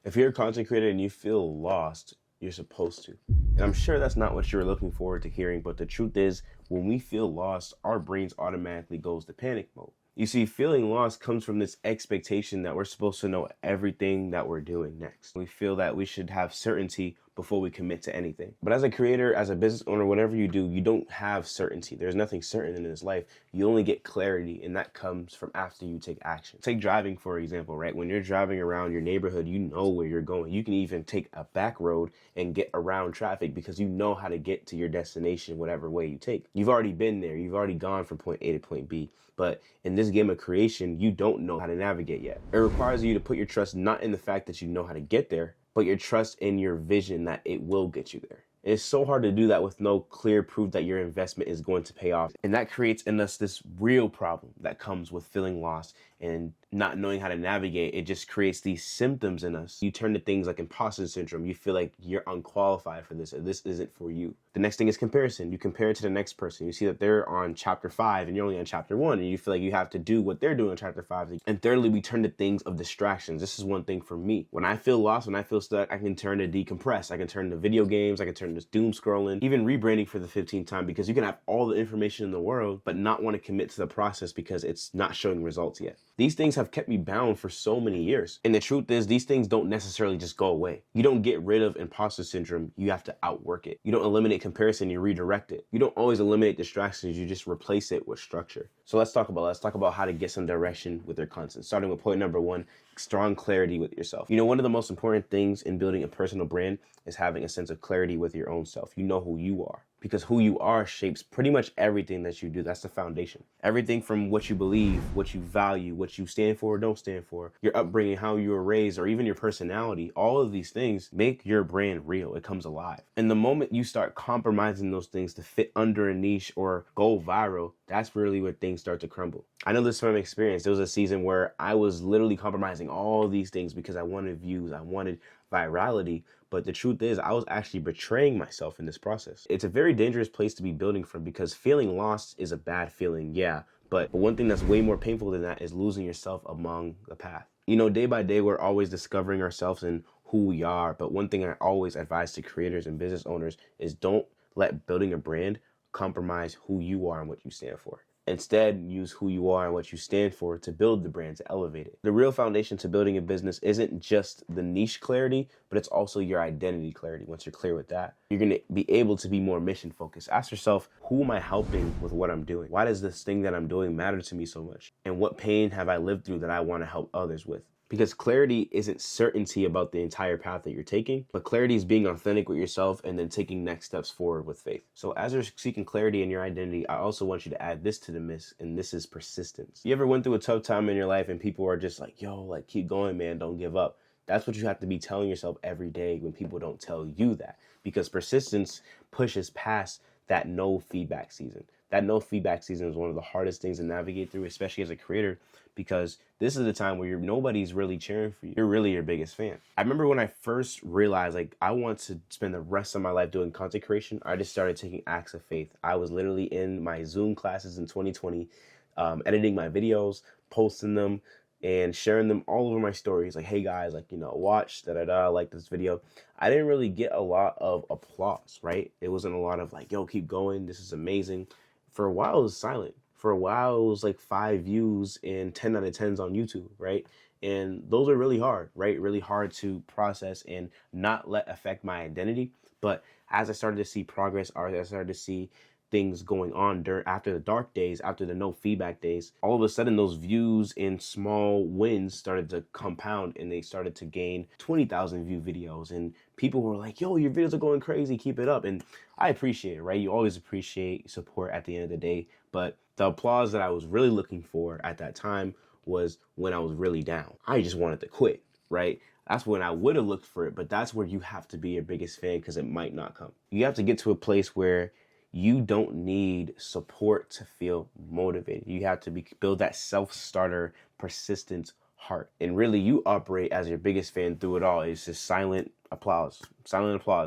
If you're a content creator and you feel lost, you're supposed to. And I'm sure that's not what you're looking forward to hearing, but the truth is, when we feel lost, our brains automatically goes to panic mode. You see, feeling lost comes from this expectation that we're supposed to know everything that we're doing next. We feel that we should have certainty before we commit to anything. But as a creator, as a business owner, whatever you do, you don't have certainty. There's nothing certain in this life. You only get clarity, and that comes from after you take action. Take driving, for example, right? When you're driving around your neighborhood, you know where you're going. You can even take a back road and get around traffic because you know how to get to your destination, whatever way you take. You've already been there. You've already gone from point A to point B. But in this game of creation, you don't know how to navigate yet. It requires you to put your trust not in the fact that you know how to get there, but your trust in your vision that it will get you there. It's so hard to do that with no clear proof that your investment is going to pay off. And that creates in us this real problem that comes with feeling lost and not knowing how to navigate. It just creates these symptoms in us. You turn to things like imposter syndrome. You feel like you're unqualified for this, or this isn't for you. The next thing is comparison. You compare it to the next person. You see that they're on chapter 5 and you're only on chapter 1, and you feel like you have to do what they're doing in chapter 5. And thirdly, we turn to things of distractions. This is one thing for me. When I feel lost, when I feel stuck, I can turn to decompress. I can turn to video games. I can turn to doom scrolling, even rebranding for the 15th time, because you can have all the information in the world, but not want to commit to the process because it's not showing results yet. These things have kept me bound for so many years. And the truth is, these things don't necessarily just go away. You don't get rid of imposter syndrome. You have to outwork it. You don't eliminate comparison, you redirect it. You don't always eliminate distractions, you just replace it with structure. So let's talk about how to get some direction with your content. Starting with point number 1, strong clarity with yourself. You know, one of the most important things in building a personal brand is having a sense of clarity with your own self. You know who you are, because who you are shapes pretty much everything that you do. That's the foundation. Everything from what you believe, what you value, what you stand for or don't stand for, your upbringing, how you were raised, or even your personality. All of these things make your brand real. It comes alive. And the moment you start compromising those things to fit under a niche or go viral, that's really where things start to crumble. I know this from experience. There was a season where I was literally compromising all these things because I wanted views, I wanted virality. But the truth is, I was actually betraying myself in this process. It's a very dangerous place to be building from, because feeling lost is a bad feeling, yeah. But one thing that's way more painful than that is losing yourself among the path. You know, day by day, we're always discovering ourselves and who we are. But one thing I always advise to creators and business owners is don't let building a brand compromise who you are and what you stand for. Instead, use who you are and what you stand for to build the brand, to elevate it. The real foundation to building a business isn't just the niche clarity, but it's also your identity clarity. Once you're clear with that, you're going to be able to be more mission focused. Ask yourself, who am I helping with what I'm doing? Why does this thing that I'm doing matter to me so much? And what pain have I lived through that I want to help others with? Because clarity isn't certainty about the entire path that you're taking, but clarity is being authentic with yourself and then taking next steps forward with faith. So as you're seeking clarity in your identity, I also want you to add this to the mix, and this is persistence. You ever went through a tough time in your life and people are just like, yo, like, keep going, man, don't give up? That's what you have to be telling yourself every day when people don't tell you that, because persistence pushes past that no feedback season. That no feedback season is one of the hardest things to navigate through, especially as a creator, because this is the time where nobody's really cheering for you. You're really your biggest fan. I remember when I first realized, like, I want to spend the rest of my life doing content creation, I just started taking acts of faith. I was literally in my Zoom classes in 2020, editing my videos, posting them, and sharing them all over my stories. Like, hey guys, like, you know, watch, like this video. I didn't really get a lot of applause, right? It wasn't a lot of like, yo, keep going, this is amazing. For a while, it was silent. For a while, it was like 5 views and 10 out of 10s on YouTube, right? And those are really hard, right? Really hard to process and not let affect my identity. But as I started to see progress, or as I started to see things going on after the dark days, after the no feedback days, all of a sudden those views and small wins started to compound, and they started to gain 20,000 view videos, and people were like, yo, your videos are going crazy, keep it up. And I appreciate it, right? You always appreciate support at the end of the day, but the applause that I was really looking for at that time was when I was really down. I just wanted to quit, right? That's when I would have looked for it, but that's where you have to be your biggest fan, because it might not come. You have to get to a place where you don't need support to feel motivated. You have to build that self-starter, persistent heart. And really, you operate as your biggest fan through it all. It's just silent applause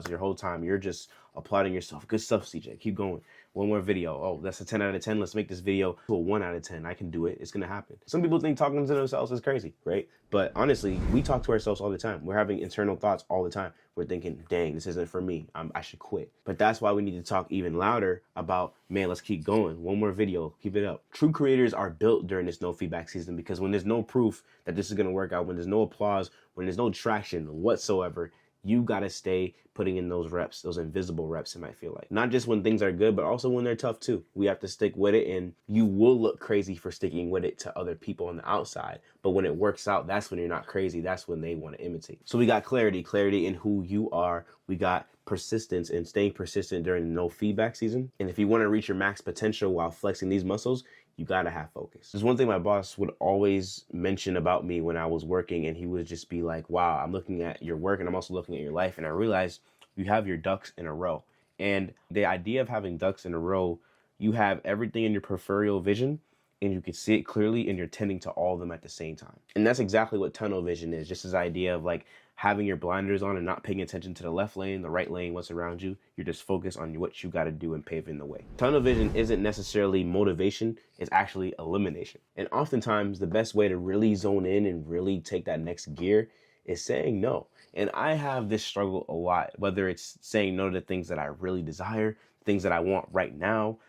your whole time. You're just applauding yourself. Good stuff, CJ. Keep going. one more video. Oh, that's a 10 out of 10. Let's make this video to a 1 out of 10. I can do it. It's going to happen. Some people think talking to themselves is crazy, right? But honestly, we talk to ourselves all the time. We're having internal thoughts all the time. We're thinking, dang, this isn't for me. I should quit. But that's why we need to talk even louder about, man, let's keep going. One more video. Keep it up. True creators are built during this no feedback season, because when there's no proof that this is going to work out, when there's no applause, when there's no traction whatsoever, you got to stay putting in those reps, those invisible reps, it might feel like. Not just when things are good, but also when they're tough too. We have to stick with it, and you will look crazy for sticking with it to other people on the outside. But when it works out, that's when you're not crazy. That's when they want to imitate. So we got clarity in who you are. We got persistence and staying persistent during the no feedback season. And if you want to reach your max potential while flexing these muscles, you got to have focus. There's one thing my boss would always mention about me when I was working, and he would just be like, wow, I'm looking at your work and I'm also looking at your life, and I realized you have your ducks in a row. And the idea of having ducks in a row, you have everything in your peripheral vision and you can see it clearly, and you're tending to all of them at the same time. And that's exactly what tunnel vision is. Just this idea of like having your blinders on and not paying attention to the left lane, the right lane, what's around you. You're just focused on what you got to do and paving the way. Tunnel vision isn't necessarily motivation, it's actually elimination. And oftentimes the best way to really zone in and really take that next gear is saying no. And I have this struggle a lot, whether it's saying no to things that I really desire, things that I want right now,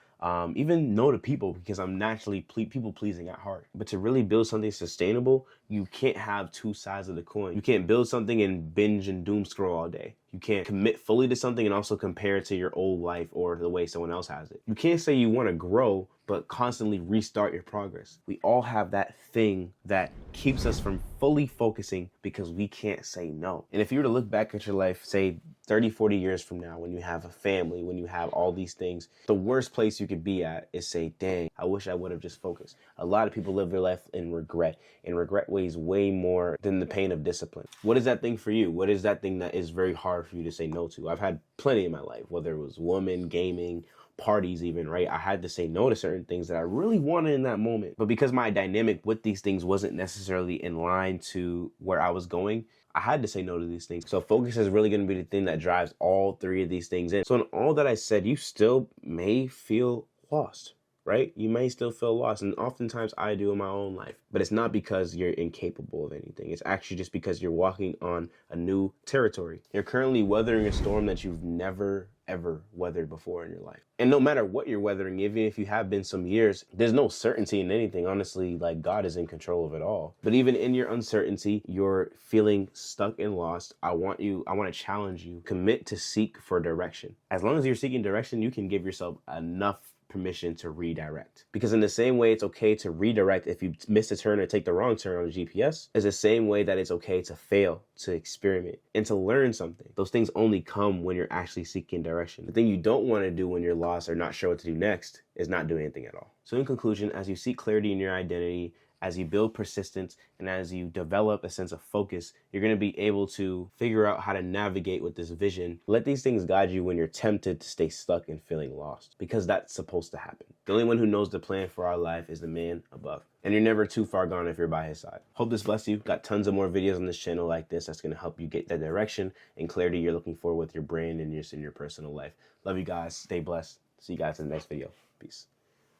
even no to people, because I'm naturally people pleasing at heart. But to really build something sustainable, you can't have two sides of the coin. You can't build something and binge and doom scroll all day. You can't commit fully to something and also compare it to your old life or the way someone else has it. You can't say you want to grow, but constantly restart your progress. We all have that thing that keeps us from fully focusing because we can't say no. And if you were to look back at your life, say 30, 40 years from now, when you have a family, when you have all these things, the worst place you could be at is say, dang, I wish I would have just focused. A lot of people live their life in regret, and regret weighs way more than the pain of discipline. What is that thing for you? What is that thing that is very hard for you to say no to? I've had plenty in my life, whether it was women, gaming, parties even, right? I had to say no to certain things that I really wanted in that moment. But because my dynamic with these things wasn't necessarily in line to where I was going, I had to say no to these things. So focus is really going to be the thing that drives all three of these things in. So in all that I said, you still may feel lost, right? You may still feel lost. And oftentimes I do in my own life, but it's not because you're incapable of anything. It's actually just because you're walking on a new territory. You're currently weathering a storm that you've never ever weathered before in your life. And no matter what you're weathering, even if you have been some years, there's no certainty in anything. Honestly, like God is in control of it all. But even in your uncertainty, you're feeling stuck and lost. I want to challenge you, commit to seek for direction. As long as you're seeking direction, you can give yourself enough permission to redirect. Because in the same way it's okay to redirect if you miss a turn or take the wrong turn on the GPS, is the same way that it's okay to fail, to experiment, and to learn something. Those things only come when you're actually seeking direction. The thing you don't want to do when you're lost or not sure what to do next is not do anything at all. So in conclusion, as you seek clarity in your identity, as you build persistence, and as you develop a sense of focus, you're going to be able to figure out how to navigate with this vision. Let these things guide you when you're tempted to stay stuck and feeling lost, because that's supposed to happen. The only one who knows the plan for our life is the man above. And you're never too far gone if you're by his side. Hope this blessed you. Got tons of more videos on this channel like this that's going to help you get that direction and clarity you're looking for with your brand and in your personal life. Love you guys. Stay blessed. See you guys in the next video. Peace.